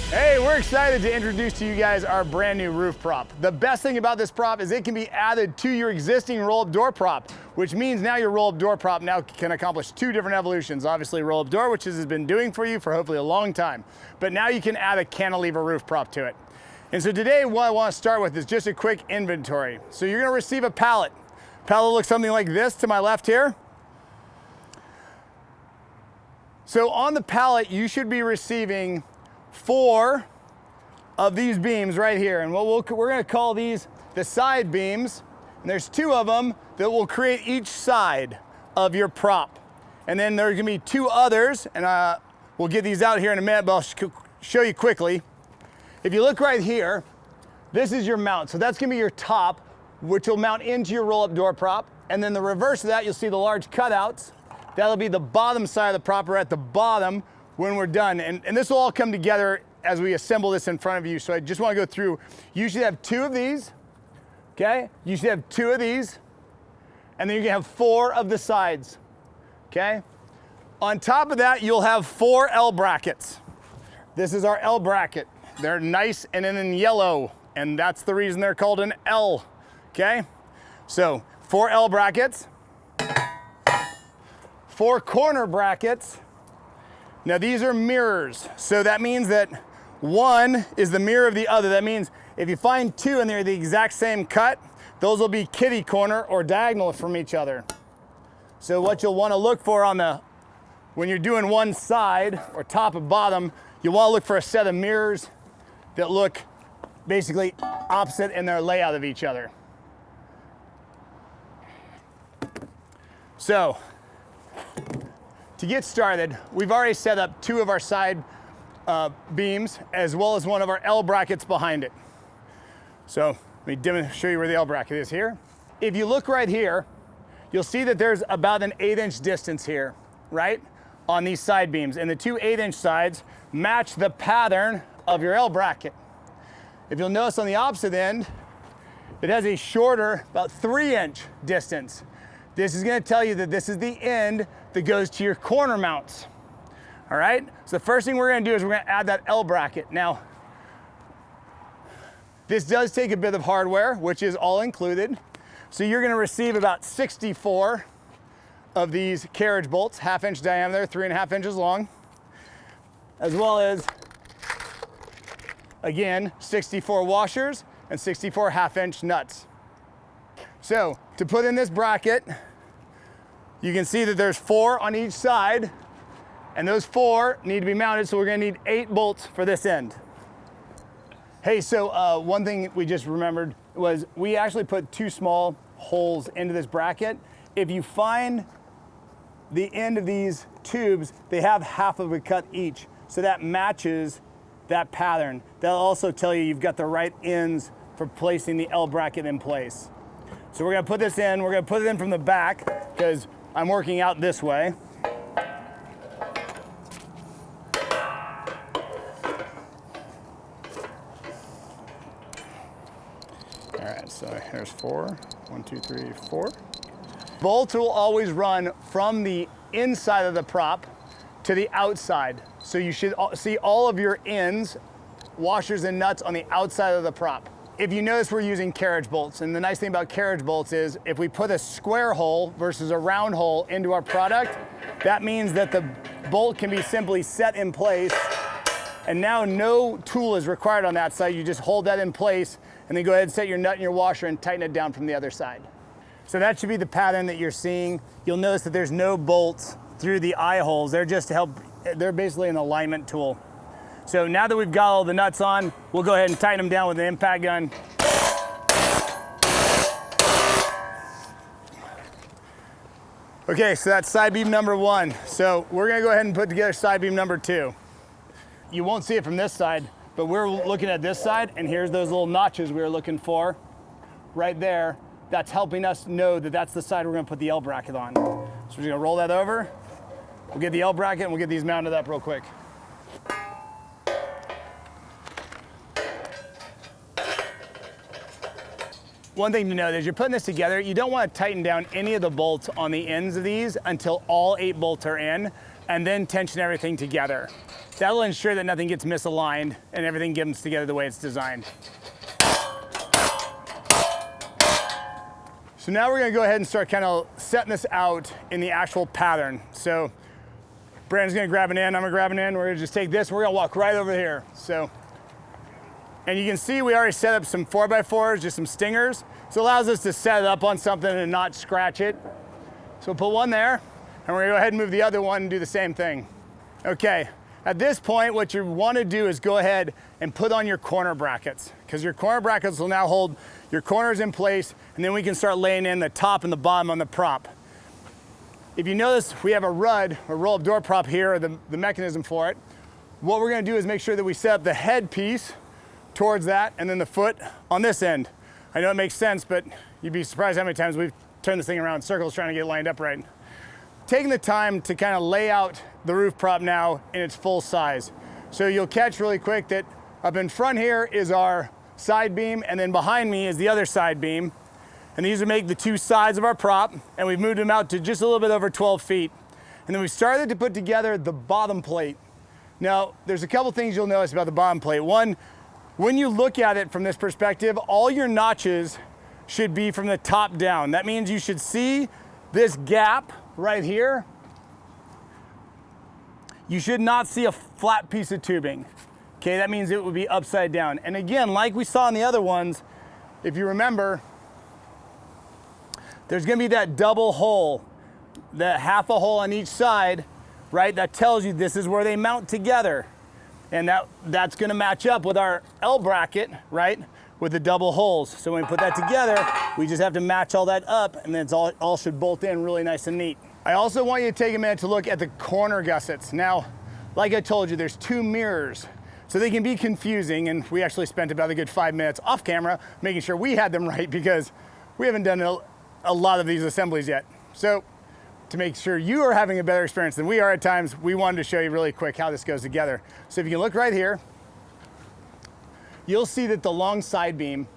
Hey, we're excited to introduce to you guys our brand new roof prop. The best thing about this prop is it can be added to your existing roll-up door prop, which means now your roll-up door prop now can accomplish two different evolutions. Obviously roll-up door, which has been doing for you for hopefully a long time, but now you can add a cantilever roof prop to it. And so today what I want to start with is just a quick inventory. So you're going to receive a pallet. Pallet looks something like this to my left here. So on the pallet, you should be receiving 4 of these beams right here. And we're going to call these the side beams. And there's 2 of them that will create each side of your prop. And then there's going to be 2 others, and we'll get these out here in a minute, but I'll show you quickly. If you look right here, this is your mount. So that's going to be your top, which will mount into your roll-up door prop. And then the reverse of that, you'll see the large cutouts. That'll be the bottom side of the prop, or at the bottom when we're done. And this will all come together as we assemble this in front of you. So I just want to go through. You should have 2 of these, okay? You should have 2 of these, and then you're gonna have 4 of the sides, okay? On top of that, you'll have 4 L brackets. This is our L bracket. They're nice and in yellow, and that's the reason they're called an L, okay? So 4 L brackets, 4 corner brackets. Now these are mirrors, so that means that one is the mirror of the other. That means if you find 2 and they're the exact same cut, those will be kitty corner or diagonal from each other. So what you'll want to look for when you're doing one side or top and bottom, you'll want to look for a set of mirrors that look basically opposite in their layout of each other. So to get started, we've already set up 2 of our side beams as well as one of our L brackets behind it. So let me show you where the L bracket is here. If you look right here, you'll see that there's about an 1/8" distance here, right? On these side beams. And the 2 1/8" sides match the pattern of your L bracket. If you'll notice on the opposite end, it has a shorter, about 3" distance. This is going to tell you that this is the end that goes to your corner mounts. All right, so the first thing we're going to do is we're going to add that L bracket. Now, this does take a bit of hardware, which is all included. So you're going to receive about 64 of these carriage bolts, 1/2" diameter, 3.5 inches long, as well as, again, 64 washers and 64 1/2" nuts. So to put in this bracket, you can see that there's 4 on each side, and those 4 need to be mounted, so we're gonna need 8 bolts for this end. Hey, so one thing we just remembered was we actually put 2 small holes into this bracket. If you find the end of these tubes, they have 1/2 of a cut each, so that matches that pattern. That'll also tell you you've got the right ends for placing the L bracket in place. So we're gonna put this in, we're gonna put it in from the back because I'm working out this way. All right, so here's 4, 1, 2, 3, 4. Bolts will always run from the inside of the prop to the outside. So you should see all of your ends, washers and nuts on the outside of the prop. If you notice, we're using carriage bolts, and the nice thing about carriage bolts is if we put a square hole versus a round hole into our product, that means that the bolt can be simply set in place, and now no tool is required on that side. You just hold that in place, and then go ahead and set your nut and your washer and tighten it down from the other side. So that should be the pattern that you're seeing. You'll notice that there's no bolts through the eye holes. They're just to help, they're basically an alignment tool. So now that we've got all the nuts on, we'll go ahead and tighten them down with an impact gun. Okay, so that's side beam number 1. So we're gonna go ahead and put together side beam number 2. You won't see it from this side, but we're looking at this side, and here's those little notches we were looking for right there. That's helping us know that that's the side we're gonna put the L bracket on. So we're just gonna roll that over. We'll get the L bracket and we'll get these mounted up real quick. one thing to note is you're putting this together, you don't want to tighten down any of the bolts on the ends of these until all 8 bolts are in, and then tension everything together. That'll ensure that nothing gets misaligned and everything comes together the way it's designed. So now we're gonna go ahead and start kind of setting this out in the actual pattern. So Brandon's gonna grab an end, I'm gonna grab an end, we're gonna just take this and we're gonna walk right over here. So, and you can see we already set up some 4x4s, just some stingers. So it allows us to set it up on something and not scratch it. So we'll put one there, and we're gonna go ahead and move the other one and do the same thing. Okay, at this point, what you wanna do is go ahead and put on your corner brackets, because your corner brackets will now hold your corners in place, and then we can start laying in the top and the bottom on the prop. If you notice, we have a RUD, a roll-up door prop here, or the mechanism for it. What we're gonna do is make sure that we set up the head piece towards that, and then the foot on this end. I know it makes sense, but you'd be surprised how many times we've turned this thing around in circles trying to get it lined up right. Taking the time to kind of lay out the roof prop now in its full size. So you'll catch really quick that up in front here is our side beam, and then behind me is the other side beam. And these will make the 2 sides of our prop, and we've moved them out to just a little bit over 12 feet. And then we started to put together the bottom plate. Now, there's a couple things you'll notice about the bottom plate. One, when you look at it from this perspective, all your notches should be from the top down. That means you should see this gap right here. You should not see a flat piece of tubing. Okay, that means it would be upside down. And again, like we saw in the other ones, if you remember, there's gonna be that double hole, that half a hole on each side, right? That tells you this is where they mount together. And that's gonna match up with our L bracket, right? With the double holes. So when we put that together, we just have to match all that up, and then it's all should bolt in really nice and neat. I also want you to take a minute to look at the corner gussets. Now, like I told you, there's 2 mirrors. So they can be confusing, and we actually spent about a good 5 minutes off camera making sure we had them right, because we haven't done a lot of these assemblies yet. So to make sure you are having a better experience than we are at times, we wanted to show you really quick how this goes together. So if you can look right here, you'll see that the long side beam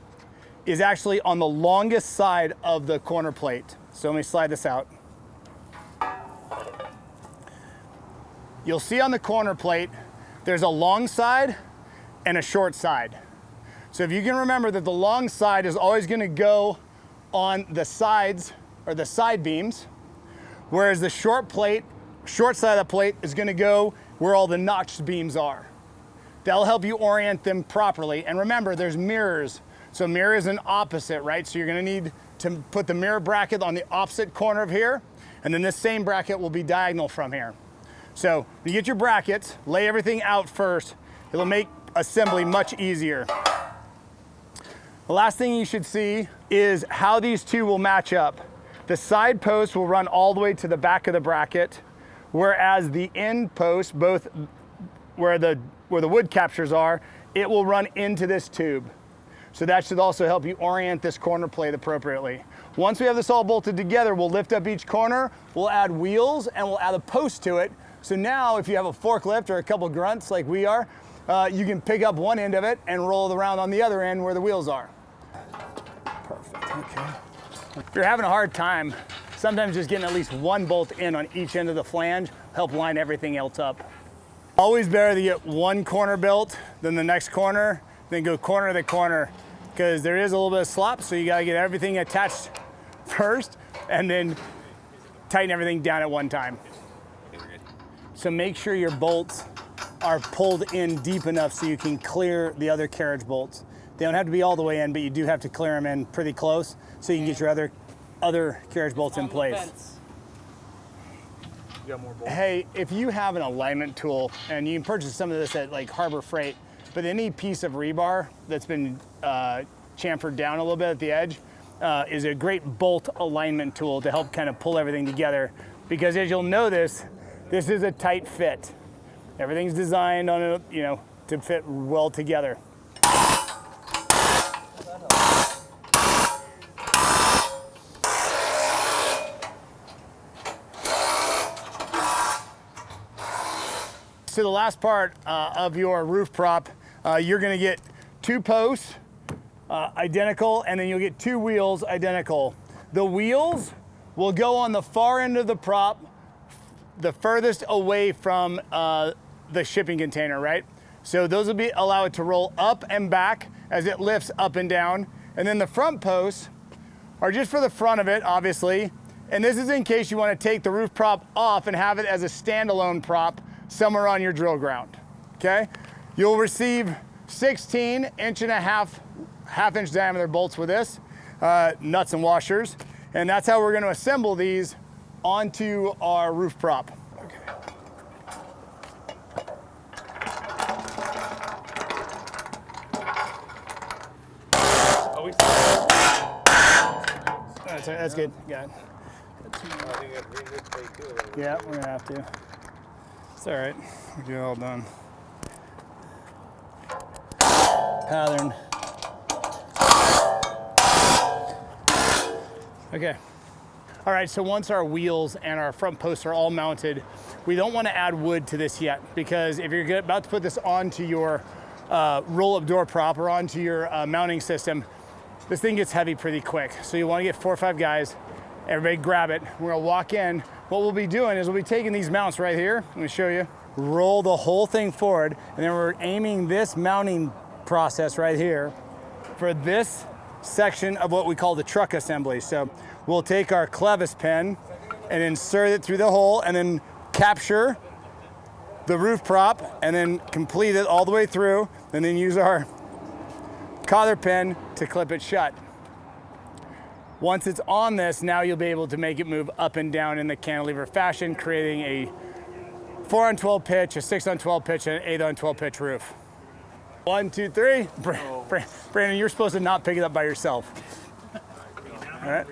is actually on the longest side of the corner plate. So let me slide this out. You'll see on the corner plate, there's a long side and a short side. So if you can remember that the long side is always gonna go on the sides, or the side beams, whereas the short side of the plate is gonna go where all the notched beams are. That'll help you orient them properly. And remember, there's mirrors. So mirror is an opposite, right? So you're gonna need to put the mirror bracket on the opposite corner of here, and then this same bracket will be diagonal from here. So when you get your brackets, lay everything out first. It'll make assembly much easier. The last thing you should see is how these 2 will match up. The side post will run all the way to the back of the bracket, whereas the end post, both where the wood captures are, it will run into this tube. So that should also help you orient this corner plate appropriately. Once we have this all bolted together, we'll lift up each corner, we'll add wheels, and we'll add a post to it. So now if you have a forklift or a couple grunts like we are, you can pick up one end of it and roll it around on the other end where the wheels are. Perfect, okay. If you're having a hard time, sometimes just getting at least 1 bolt in on each end of the flange help line everything else up. Always better to get 1 corner built than the next corner, then go corner to corner, because there is a little bit of slop, so you gotta get everything attached first and then tighten everything down at one time. So make sure your bolts are pulled in deep enough so you can clear the other carriage bolts. They don't have to be all the way in, but you do have to clear them in pretty close so you can get your other carriage bolts in place. You got more bolts? Hey, if you have an alignment tool, and you can purchase some of this at like Harbor Freight, but any piece of rebar that's been chamfered down a little bit at the edge is a great bolt alignment tool to help kind of pull everything together. Because as you'll notice, this is a tight fit. Everything's designed on it, to fit well together. So the last part of your roof prop, you're gonna get 2 posts identical, and then you'll get 2 wheels identical. The wheels will go on the far end of the prop, the furthest away from the shipping container, right? So those will allow it to roll up and back as it lifts up and down. And then the front posts are just for the front of it, obviously. And this is in case you want to take the roof prop off and have it as a standalone prop somewhere on your drill ground, okay? You'll receive 16 half-inch diameter bolts with this, nuts and washers. And that's how we're going to assemble these onto our roof prop. Okay. That's good. Yeah. Yeah, we're gonna have to. It's all right. We'll get it all done. Pattern. Okay. All right, so once our wheels and our front posts are all mounted, we don't want to add wood to this yet, because if you're about to put this onto your roll-up door prop or onto your mounting system, this thing gets heavy pretty quick. So you want to get 4 or 5 guys, everybody grab it. We're gonna walk in. What we'll be doing is we'll be taking these mounts right here. Let me show you. Roll the whole thing forward, and then we're aiming this mounting process right here for this section of what we call the truck assembly. So we'll take our clevis pin and insert it through the hole, and then capture the roof prop, and then complete it all the way through, and then use our cotter pin to clip it shut. Once it's on this, now you'll be able to make it move up and down in the cantilever fashion, creating a 4-on-12 pitch, a 6-on-12 pitch, and an 8-on-12 pitch roof. 1, 2, 3. Brandon, you're supposed to not pick it up by yourself. All right.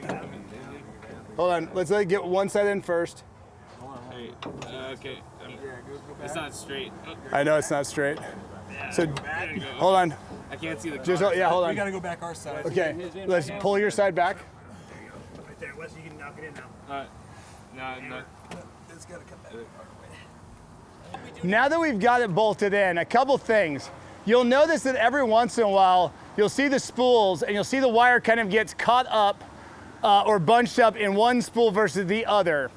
Hold on, let's get one side in first. Hey, okay, it's not straight. I know it's not straight. So, hold on. I can't see the car. Just, yeah, hold on. We gotta go back our side. Okay, let's pull your side back. Right there, Wes, you can knock it in now. No. It's gotta come back. Now that we've got it bolted in, a couple things. You'll notice that every once in a while, you'll see the spools and you'll see the wire kind of gets caught up or bunched up in one spool versus the other.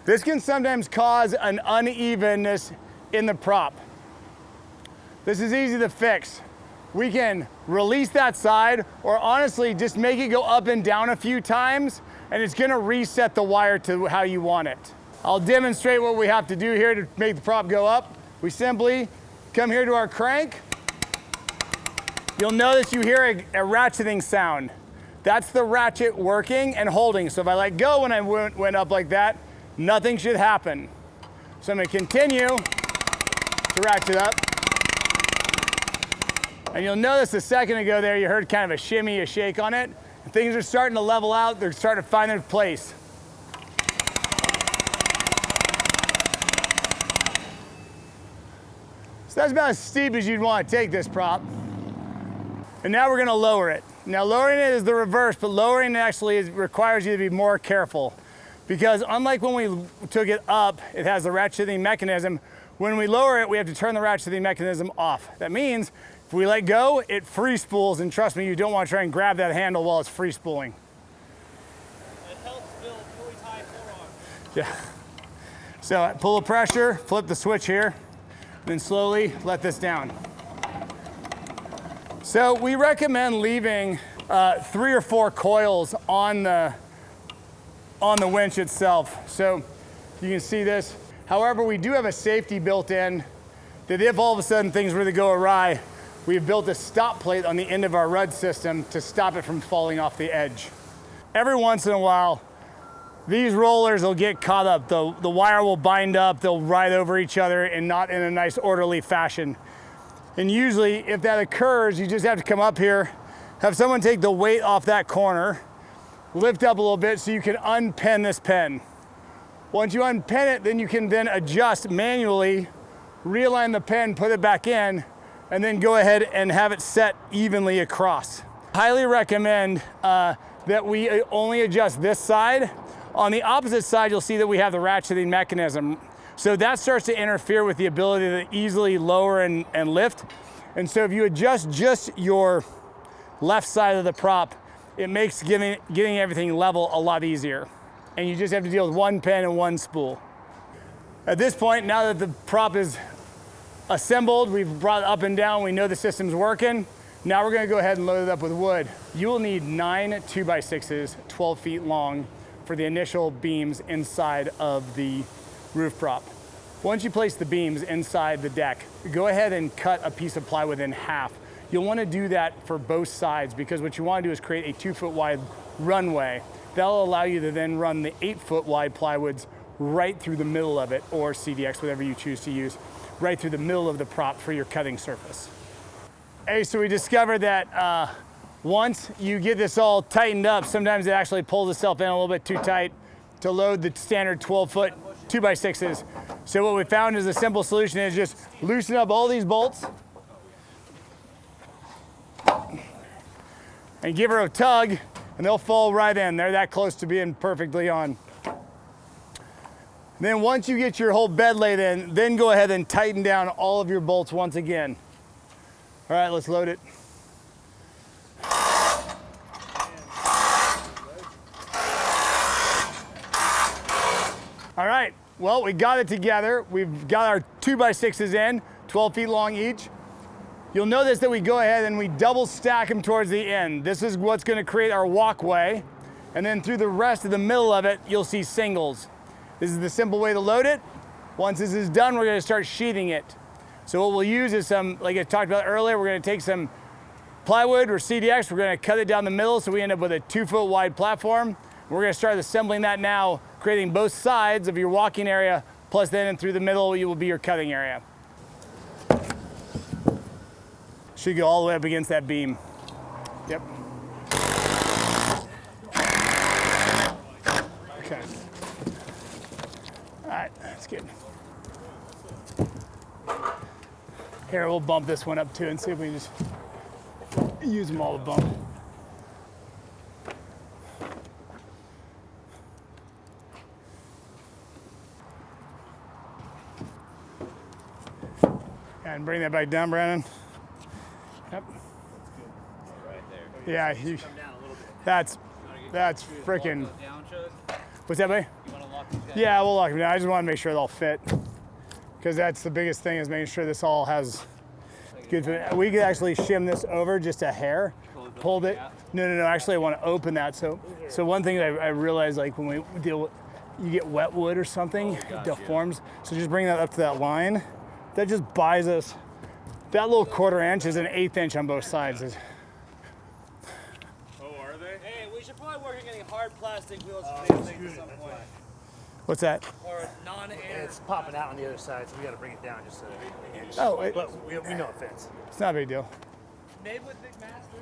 This can sometimes cause an unevenness in the prop. This is easy to fix. We can release that side, or honestly just make it go up and down a few times, and it's gonna reset the wire to how you want it. I'll demonstrate what we have to do here to make the prop go up. We simply come here to our crank. You'll notice you hear a ratcheting sound. That's the ratchet working and holding. So if I let go when I went up like that, nothing should happen. So I'm gonna continue to ratchet up. And you'll notice a second ago there, you heard kind of a shimmy, a shake on it. Things are starting to level out. They're starting to find their place. So that's about as steep as you'd want to take this prop. And now we're gonna lower it. Now lowering it is the reverse, but lowering it actually requires you to be more careful, because unlike when we took it up, it has the ratcheting mechanism. When we lower it, we have to turn the ratcheting mechanism off. That means if we let go, it free spools, and trust me, you don't want to try and grab that handle while it's free spooling. It helps build really high forearms. Yeah. So pull the pressure, flip the switch here, then slowly let this down. So we recommend leaving 3 or 4 coils on the winch itself. So you can see this. However, we do have a safety built in that if all of a sudden things were to go awry, we've built a stop plate on the end of our RUD system to stop it from falling off the edge. Every once in a while, these rollers will get caught up. The wire will bind up, they'll ride over each other and not in a nice orderly fashion. And usually if that occurs, you just have to come up here, have someone take the weight off that corner, lift up a little bit so you can unpin this pin. Once you unpin it, then you can then adjust manually, realign the pin, put it back in, and then go ahead and have it set evenly across. Highly recommend that we only adjust this side. On the opposite side, you'll see that we have the ratcheting mechanism. So that starts to interfere with the ability to easily lower and lift. And so if you adjust just your left side of the prop, it makes getting everything level a lot easier. And you just have to deal with one pin and one spool. At this point, now that the prop is assembled, we've brought it up and down, we know the system's working. Now we're gonna go ahead and load it up with wood. You will need 9 2x6s, 12 feet long, for the initial beams inside of the roof prop. Once you place the beams inside the deck, go ahead and cut a piece of plywood in half. You'll wanna do that for both sides because what you wanna do is create a 2-foot wide runway. That'll allow you to then run the 8-foot wide plywoods right through the middle of it, or CDX, whatever you choose to use, right through the middle of the prop for your cutting surface. Hey, so we discovered that once you get this all tightened up, sometimes it actually pulls itself in a little bit too tight to load the standard 12-foot 2x6s. So what we found is a simple solution is just loosen up all these bolts and give her a tug and they'll fall right in. They're that close to being perfectly on. Then once you get your whole bed laid in, then go ahead and tighten down all of your bolts once again. All right, let's load it. All right, well, we got it together. We've got our 2x6s in, 12 feet long each. You'll notice that we go ahead and we double stack them towards the end. This is what's gonna create our walkway. And then through the rest of the middle of it, you'll see singles. This is the simple way to load it. Once this is done, we're gonna start sheathing it. So what we'll use is some, like I talked about earlier, we're gonna take some plywood or CDX, we're gonna cut it down the middle so we end up with a 2-foot wide platform. We're gonna start assembling that now, creating both sides of your walking area, plus then through the middle, it will be your cutting area. Should go all the way up against that beam. Yep. Okay. All right, that's good. Here, we'll bump this one up too and see if we just use them all to bump. And bring that back down, Brandon. Yep. Right there. Yeah, that's freaking. What's that, buddy? You want to lock these guys? Yeah, we'll lock them down. I just want to make sure they'll fit, because that's the biggest thing, is making sure this all has good fit. We could actually shim this over just a hair, pulled it. No. Actually, I want to open that. So one thing that I realized, like when we deal with, you get wet wood or something, it deforms. So just bring that up to that line. That just buys us. That little 1/4 inch is an 1/8 inch on both sides. Oh, are they? Hey, we should probably work on getting hard plastic wheels for these things at some point. What's that? Or non-air. It's popping out on the other side, so we got to bring it down just an inch. Oh, But we know it fits. it's not a big deal. Made with Big Master.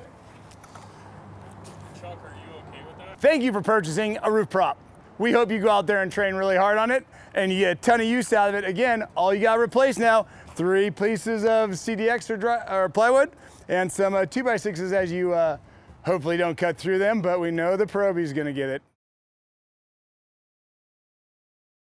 Chuck, are you okay with that? Thank you for purchasing a roof prop. We hope you go out there and train really hard on it and you get a ton of use out of it. Again, all you got to replace now, 3 pieces of CDX or plywood and some 2x6s as you hopefully don't cut through them, but we know the Proby's gonna get it.